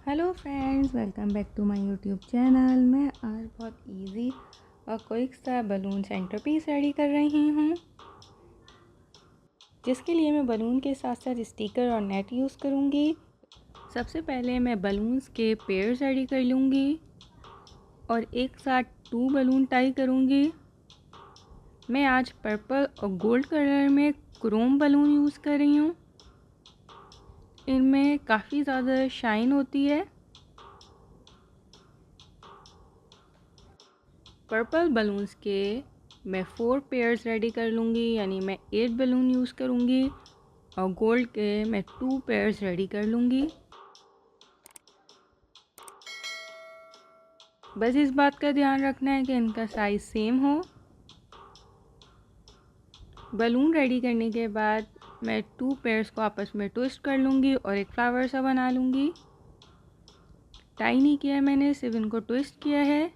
Hello friends, welcome back to my YouTube channel. मैं आज बहुत इजी और क्विक सा बलून सेंटर पीस रेडी कर रही हूँ, जिसके लिए मैं बलून के साथ साथ स्टिकर और नेट यूज़ करूँगी। सबसे पहले मैं बलून्स के पेयर्स रेडी कर लूँगी और एक साथ 2 बलून टाई करूँगी। मैं आज पर्पल और गोल्ड कलर में क्रोम बलून यूज़ कर रही हूँ। इनमें काफ़ी ज़्यादा शाइन होती है। पर्पल बलून्स के मैं 4 पेयर्स रेडी कर लूँगी, यानी मैं 8 बलून यूज़ करूँगी और गोल्ड के मैं 2 पेयर्स रेडी कर लूँगी। बस इस बात का ध्यान रखना है कि इनका साइज़ सेम हो। बलून रेडी करने के बाद मैं 2 पेयर्स को आपस में ट्विस्ट कर लूँगी और एक फ्लावर सा बना लूँगी। टाई नहीं किया है मैंने, सिर्फ इनको ट्विस्ट किया है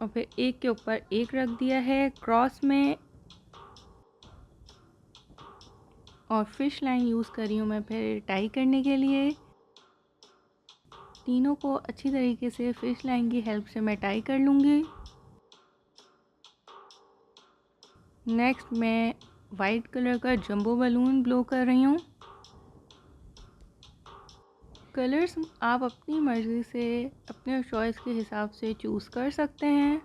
और फिर एक के ऊपर एक रख दिया है क्रॉस में, और फिश लाइन यूज़ कर रही हूँ मैं फिर टाई करने के लिए। तीनों को अच्छी तरीके से फिश लाइन की हेल्प से मैं टाई कर लूँगी। नेक्स्ट मैं वाइट कलर का जंबो बलून ब्लो कर रही हूँ। कलर्स आप अपनी मर्ज़ी से अपने चॉइस के हिसाब से चूज़ कर सकते हैं।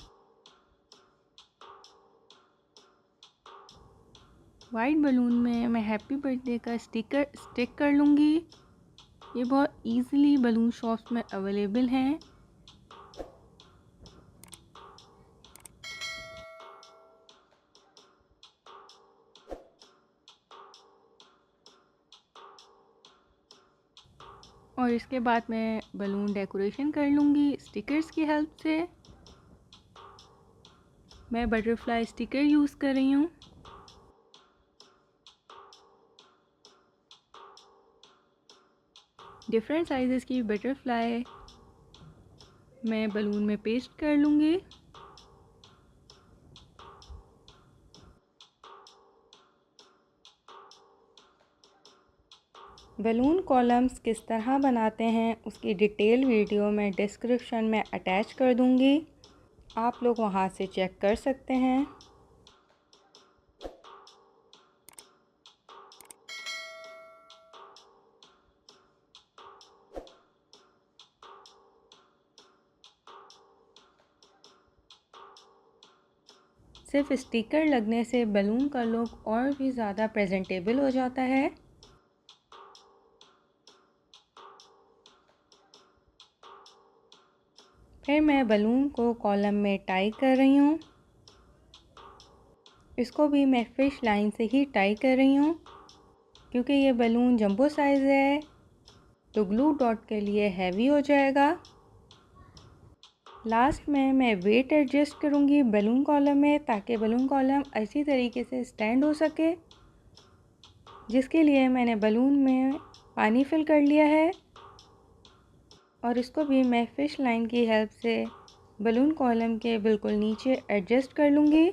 वाइट बलून में मैं हैप्पी बर्थडे का स्टिकर स्टिक कर लूँगी। ये बहुत इजीली बलून शॉप्स में अवेलेबल हैं। और इसके बाद मैं बलून डेकोरेशन कर लूँगी स्टिकर्स की हेल्प से। मैं बटरफ्लाई स्टिकर यूज़ कर रही हूँ। डिफरेंट साइज़ेस की बटरफ्लाई मैं बलून में पेस्ट कर लूँगी। बलून कॉलम्स किस तरह बनाते हैं उसकी डिटेल वीडियो मैं डिस्क्रिप्शन में अटैच कर दूँगी, आप लोग वहाँ से चेक कर सकते हैं। सिर्फ स्टिकर लगने से बलून का लुक और भी ज़्यादा प्रेजेंटेबल हो जाता है। फिर मैं बलून को कॉलम में टाई कर रही हूँ। इसको भी मैं फिश लाइन से ही टाई कर रही हूँ, क्योंकि ये बलून जंबो साइज़ है तो ग्लू डॉट के लिए हैवी हो जाएगा। लास्ट में मैं वेट एडजस्ट करूँगी बलून कॉलम में, ताकि बलून कॉलम अच्छी तरीके से स्टैंड हो सके, जिसके लिए मैंने बलून में पानी फिल कर लिया है। और इसको भी मैं फिश लाइन की हेल्प से बलून कॉलम के बिल्कुल नीचे एडजस्ट कर लूँगी।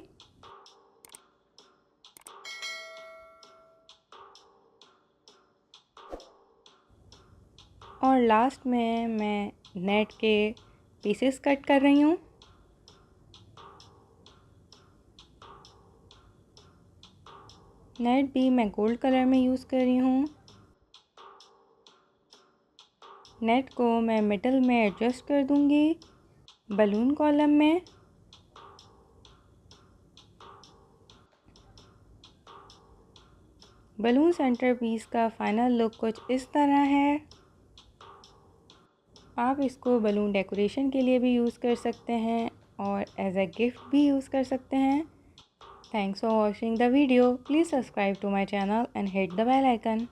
और लास्ट में मैं नेट के पीसेस कट कर रही हूँ। नेट भी मैं गोल्ड कलर में यूज़ कर रही हूँ। नेट को मैं मिडल में एडजस्ट कर दूँगी बलून कॉलम में। बलून सेंटर पीस का फाइनल लुक कुछ इस तरह है। आप इसको बलून डेकोरेशन के लिए भी यूज़ कर सकते हैं और एज अ गिफ्ट भी यूज़ कर सकते हैं। Thanks for watching the video. Please subscribe to my channel and hit the bell icon.